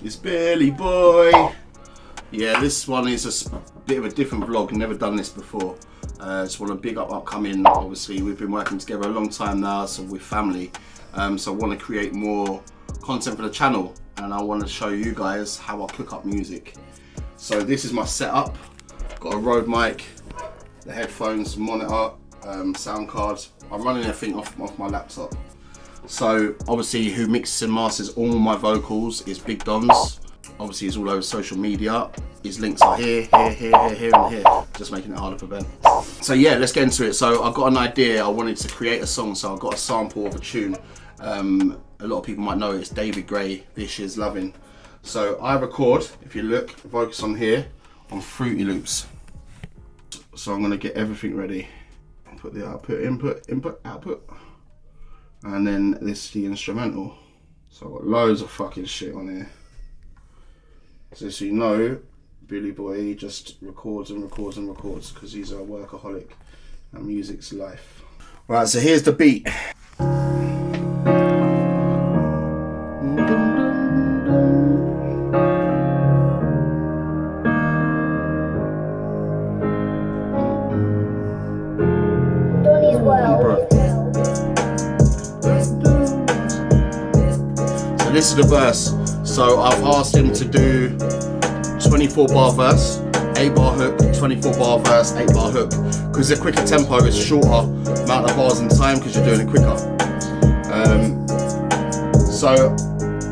It's Billy Bois. Yeah, this one is a bit of a different vlog. Never done this before. Just want to big up upcoming. Obviously, we've been working together a long time now, so we're family. So I want to create more content for the channel, and I want to show you guys how I cook up music. So this is my setup. Got a Rode mic, the headphones, monitor, sound cards. I'm running everything off my laptop. So obviously, who mixes and masters all my vocals is Big Dons. Obviously, he's all over social media. His links are here, and here. Just making it harder for Ben. So yeah, let's get into it. So I've got an idea. I wanted to create a song, so I've got a sample of a tune. A lot of people might know it's David Gray, This Year's Loving. So I record, if you look, focus on here, on Fruity Loops. So I'm gonna get everything ready. Put the output, input, output. And then this is the instrumental. So I've got loads of fucking shit on here. So you know, Billy Bois just records because he's a workaholic and music's life. Right, so here's the beat. So this is the verse. So I've asked him to do 24 bar verse, 8 bar hook, 24 bar verse, 8 bar hook. Because the quicker tempo is shorter amount of bars in time because you're doing it quicker. So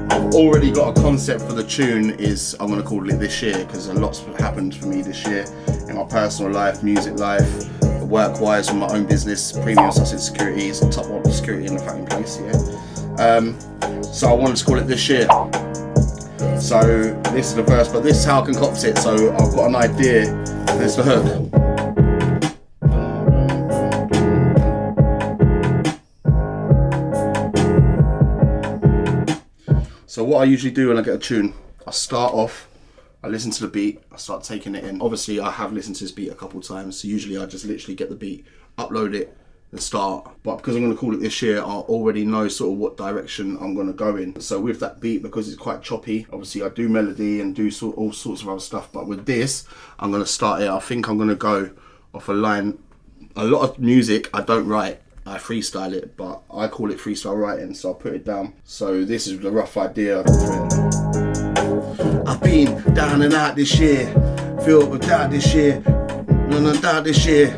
I've already got a concept for the tune. Is I'm gonna call it This Year because a lot's happened for me this year in my personal life, music life, work-wise, with my own business, Premium Sausage Securities, top one security in the fucking place. Yeah. So I wanted to call it This Year. So this is the verse, but this is how I concoct it. So I've got an idea. There's the hook. So what I usually do when I get a tune, I start off, I listen to the beat, I start taking it in. Obviously I have listened to this beat a couple of times, so usually I just literally get the beat, upload it, and start. But because I'm going to call it This Year, I already know sort of what direction I'm going to go in. So with that beat, because it's quite choppy, obviously I do melody and do all sorts of other stuff, but with this, I'm going to start it. I think I'm going to go off a line. A lot of music I don't write, I freestyle it, but I call it freestyle writing, so I'll put it down. So this is the rough idea. I've been down and out this year, filled with doubt this year, and I doubt this year,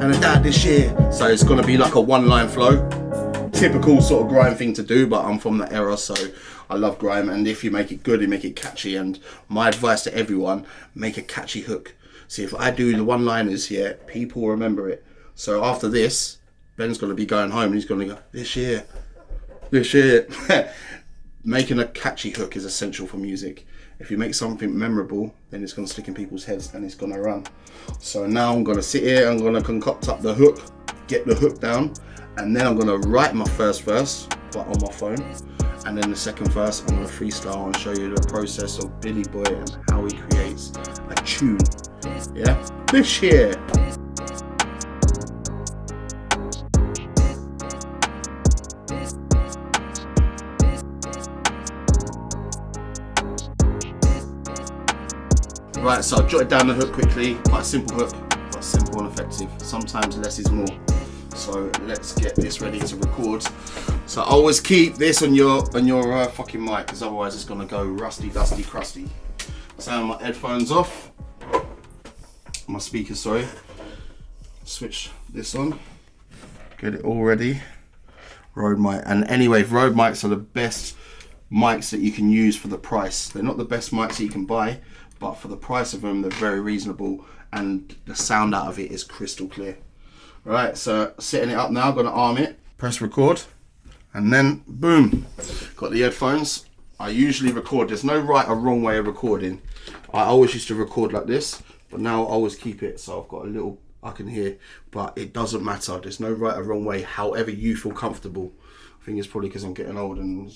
and I doubt this year. So it's gonna be like a one-line flow. Typical sort of grime thing to do, but I'm from that era, so I love grime, and if you make it good, you make it catchy. And my advice to everyone, make a catchy hook. See, if I do the one-liners here, people remember it. So after this, Ben's gonna be going home and he's gonna go, This year. Making a catchy hook is essential for music. If you make something memorable, then it's gonna stick in people's heads and it's gonna run. So now I'm gonna sit here, I'm gonna concoct up the hook, get the hook down, and then I'm gonna write my first verse, but on my phone. And then the second verse, I'm gonna freestyle and show you the process of Billy Bois and how he creates a tune. Yeah? This year. Right, so I've jotted down the hook quickly. Quite a simple hook, but simple and effective. Sometimes less is more. So let's get this ready to record. So always keep this on your fucking mic, because otherwise it's gonna go rusty, dusty, crusty. Turn my headphones off. My speakers, sorry. Switch this on. Get it all ready. Rode mic, and anyway, Rode mics are the best mics that you can use for the price. They're not the best mics that you can buy, but for the price of them, they're very reasonable, and the sound out of it is crystal clear. Right, so setting it up now, I'm gonna arm it, press record, and then boom, got the headphones. I usually record, there's no right or wrong way of recording. I always used to record like this, but now I always keep it, so I've got a little, I can hear, but it doesn't matter. There's no right or wrong way, however you feel comfortable. I think it's probably because I'm getting old and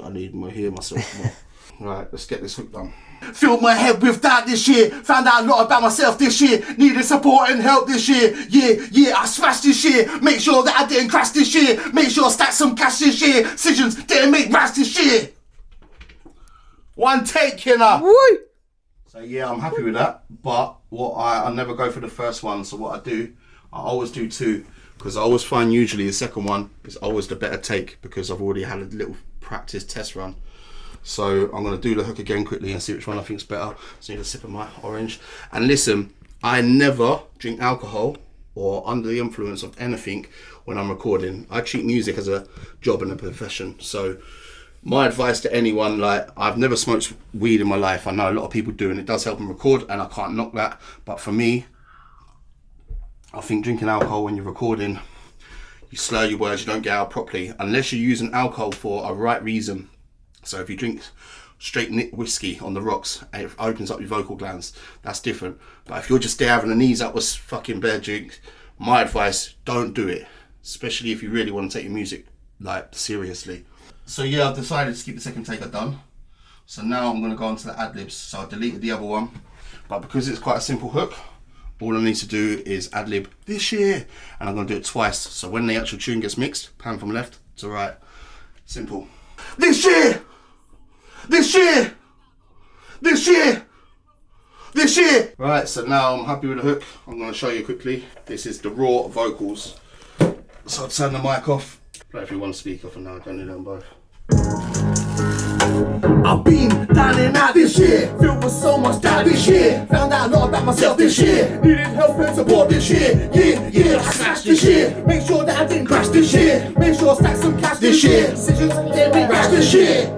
I need to hear myself more. Right, let's get this hook done. Filled my head with doubt this year. Found out a lot about myself this year. Needed support and help this year. Yeah, I smashed this year. Make sure that I didn't crash this year. Make sure I stacked some cash this year. Decisions didn't make rash this year. One take, you know. Woo! So yeah, I'm happy with that. But I never go for the first one. So what I do, I always do two. Because I always find usually the second one is always the better take because I've already had a little practice test run. So I'm going to do the hook again quickly and see which one I think's better. So I need a sip of my orange. And listen, I never drink alcohol or under the influence of anything when I'm recording. I treat music as a job and a profession. So my advice to anyone, like, I've never smoked weed in my life. I know a lot of people do and it does help them record and I can't knock that. But for me, I think drinking alcohol when you're recording, you slur your words, you don't get out properly unless you're using alcohol for a right reason. So if you drink straight whiskey on the rocks and it opens up your vocal glands, that's different. But if you're just there having a knees up with fucking bear drinks, my advice, don't do it. Especially if you really want to take your music like seriously. So yeah, I've decided to keep the second take I've done. So now I'm going to go on to the ad-libs. So I deleted the other one, but because it's quite a simple hook, all I need to do is ad-lib this year, and I'm going to do it twice. So when the actual tune gets mixed, pan from left to right. Simple. This year! This year! This year! This year! Right, so now I'm happy with the hook. I'm going to show you quickly. This is the raw vocals. So I'll turn the mic off. Play if you want to speak off and now I don't need them both. I've been down and out this year, filled with so much doubt this year. Found out a lot about myself this year, needed help and support this year. Yeah, I smashed this year. Make sure that I didn't crash this year. Make sure I stack some cash this year. Decisions didn't make rash this year.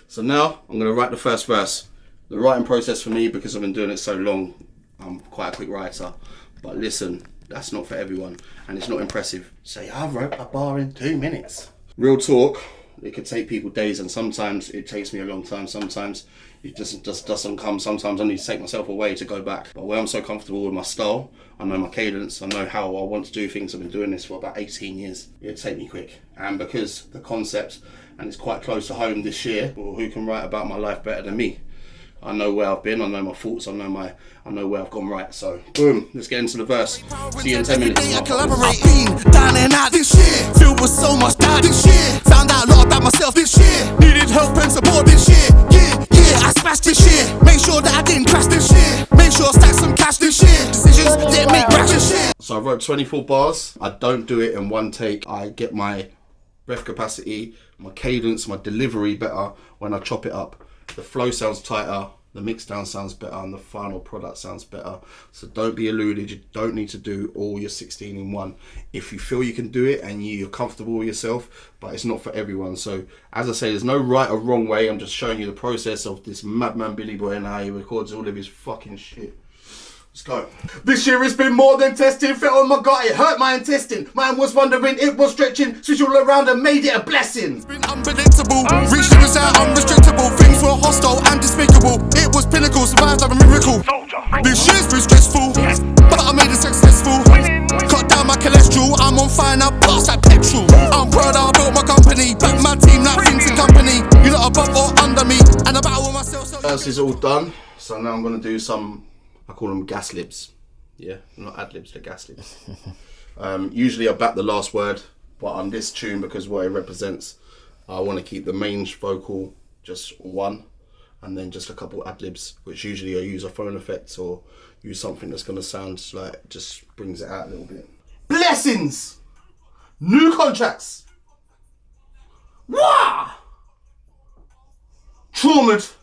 So now I'm going to write the first verse. The writing process for me, because I've been doing it so long, I'm quite a quick writer. But listen, that's not for everyone and it's not impressive. Say, I wrote a bar in 2 minutes. Real talk. It could take people days and sometimes it takes me a long time. Sometimes it just doesn't come. Sometimes I need to take myself away to go back. But where I'm so comfortable with my style, I know my cadence, I know how I want to do things. I've been doing this for about 18 years. It'd take me quick. And because the concept, and it's quite close to home this year, well, who can write about my life better than me? I know where I've been, I know my thoughts, I know where I've gone right. So, boom, let's get into the verse. See you in 10 minutes. I've been down and out this year, filled with so much doubt this year. Found out a lot about myself this year, needed help and support this year. Yeah, I smashed this year. Make sure that I didn't crash this year. Make sure I stack some cash this year. Decisions didn't make rash this year. So I wrote 24 bars. I don't do it in one take. I get my breath capacity, my cadence, my delivery better when I chop it up. The flow sounds tighter, the mix down sounds better, and the final product sounds better. So don't be deluded, you don't need to do all your 16 in one. If you feel you can do it and you're comfortable with yourself, but it's not for everyone. So as I say, there's no right or wrong way. I'm just showing you the process of this madman Billy Bois and how he records all of his fucking shit. Let's go. This year it's been more than testing. Felt on my gut, it hurt my intestine. Man was wondering, it was stretching. Switch all around and made it a blessing. It's been unpredictable, reached limits out unrestrictable. Things were hostile and despicable. It was pinnacle, survived like a miracle. This year's been stressful, but I made it successful. Cut down my cholesterol, I'm on fire now, blast like petrol. I'm proud I built my company, back my team like things in company. You're not above or under me, and I battle with myself. Verse is all done, so now I'm going to do some, I call them gas libs. Yeah, not ad libs, they're gas libs. Usually I back the last word, but on this tune, because what it represents, I want to keep the main vocal just one, and then just a couple ad libs, which usually I use a phone effect or use something that's going to sound like, just brings it out a little bit. Blessings! New contracts! Wah! Traumatized!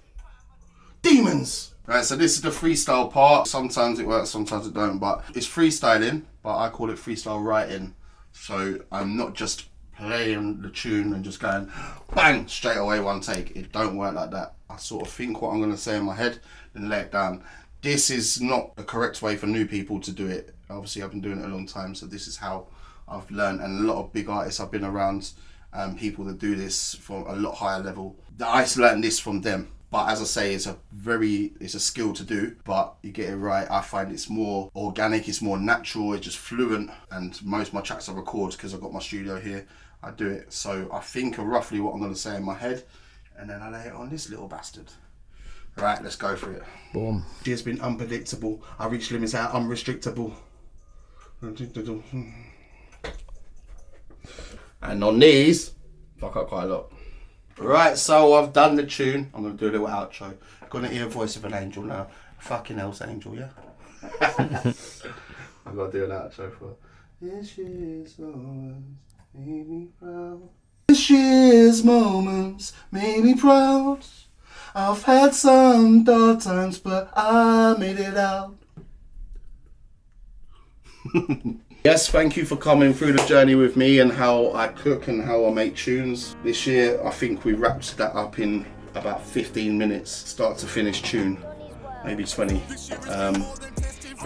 Demons! Right, so this is the freestyle part. Sometimes it works, sometimes it don't, but it's freestyling, but I call it freestyle writing. So I'm not just playing the tune and just going bang straight away one take. It don't work like that. I sort of think what I'm going to say in my head and lay it down. This is not the correct way for new people to do it. Obviously I've been doing it a long time, so this is how I've learned, and a lot of big artists I've been around, people that do this for a lot higher level. I learned this from them. But as I say, it's a skill to do, but you get it right. I find it's more organic, it's more natural, it's just fluent. And most of my tracks I record, because I've got my studio here, I do it. So I think of roughly what I'm going to say in my head, and then I lay it on this little bastard. Right, let's go for it. Boom. It's been unpredictable. I reach limits out unrestrictable. And on these, fuck up quite a lot. Right, so I've done the tune. I'm going to do a little outro. Gonna hear Voice of an Angel now. Fucking else angel, yeah? I've got to do an outro for this year's moments made me proud. This year's moments made me proud. I've had some dark times, but I made it out. Yes, thank you for coming through the journey with me and how I cook and how I make tunes. This year, I think we wrapped that up in about 15 minutes, start to finish tune, maybe 20.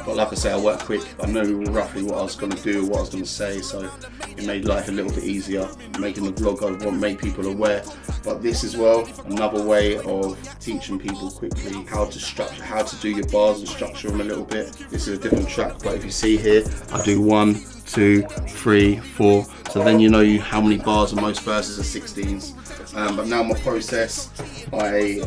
But like I say, I work quick. I knew roughly what I was going to do, what I was going to say, so it made life a little bit easier. Making the vlog, I want to make people aware. But this as well, another way of teaching people quickly how to structure, how to do your bars and structure them a little bit. This is a different track, but if you see here, I do 1, 2, 3, 4. So then you know how many bars and most verses are 16s. But now my process, I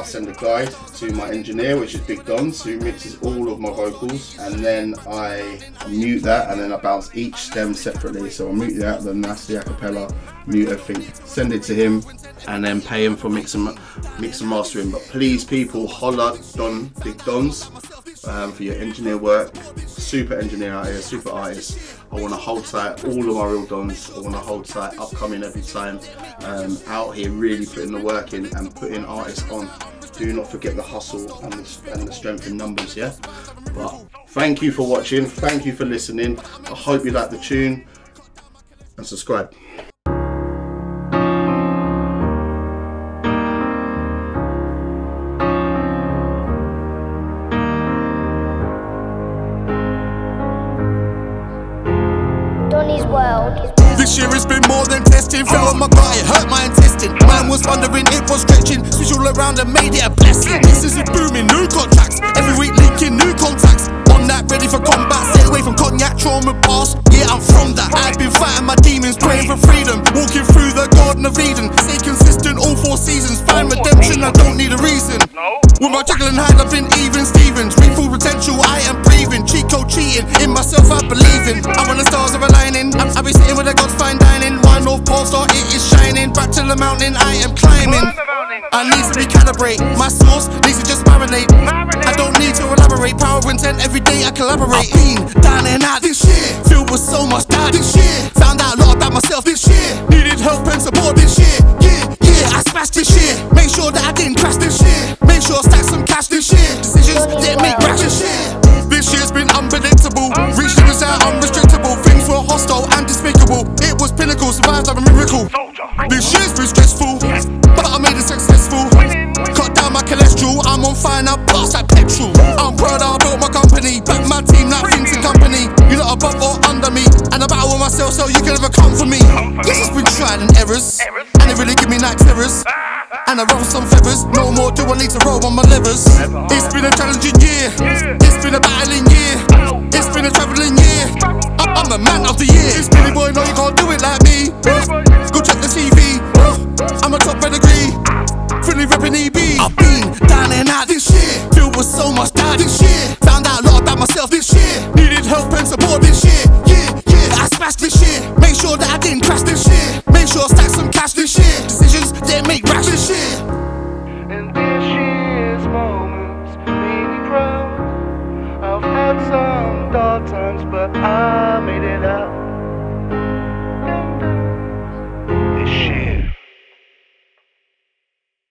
send a guide to my engineer, which is Big Dons, who mixes all of my vocals, and then I mute that, and then I bounce each stem separately. So I mute that, then that's the acapella, mute everything, send it to him, and then pay him for mix and mastering. But please, people, holler Big Dons for your engineer work. Super engineer out here, super artist. I want to hold tight all of my real dons. I want to hold tight upcoming every time. Out here really putting the work in and putting artists on. Do not forget the hustle and the strength in numbers, yeah? But thank you for watching. Thank you for listening. I hope you like the tune and subscribe. This year has been more than testing. Fell on my gut, it hurt my intestine. Man was wondering, it was stretching. Switch all around and made it a blessing. Business is booming, new contracts. Every week linking new contacts. On that, ready for combat. Stay away from cognac, trauma past. Yeah, I'm from that. I've been fighting my demons, praying for freedom. Walking through the Garden of Eden. Stay consistent all 4 seasons. Find redemption, I don't need a reason. With my Jekyll and Hyde, I've been even Stevens. Reach full potential, I am breathing. Cheat code cheating, in myself I believe in. And when the stars are aligning, I'll be sitting with the gods fine dining. One North Pole Star, it is shining. Back to the mountain, I am climbing. I need to recalibrate, my sauce needs to just marinate. I don't need to elaborate, power intent every day I collaborate. I've been down and out this year, filled with so much doubt this year. Found out a lot about myself this year, needed help and support this year. Yeah, I smashed this year, make sure that I didn't crash this year. Make sure I stack some cash this year, decisions didn't make rash this year. This year's been unpredictable, reached the desire unrestrictable. Things were hostile and despicable, it was pinnacle, survived like a miracle. This year's been stressful, but I made it successful. Cut down my cholesterol, I'm on fire now, blast like petrol. I'm proud I built my company, back my team like Vincent Company. You're not above or under me, and I battle with myself so you can never come for me. This has been trial and errors, and it really give me night terrors. And I ruffle some feathers, no more do I need to roll on my levers. It's been a challenging year, it's been a battling year, it's been a travelling year. I'm the man of the year. It's Billy Bois, no you can't do it like me. Go check the TV, I'm a top pedigree, fully reppin' EB. I've been down and out this year, filled with so much doubt this year. Found out a lot about myself this year, needed help and support this year. Yeah, I smashed this year, make sure that I didn't crash this year. Make sure I stack some cash this year.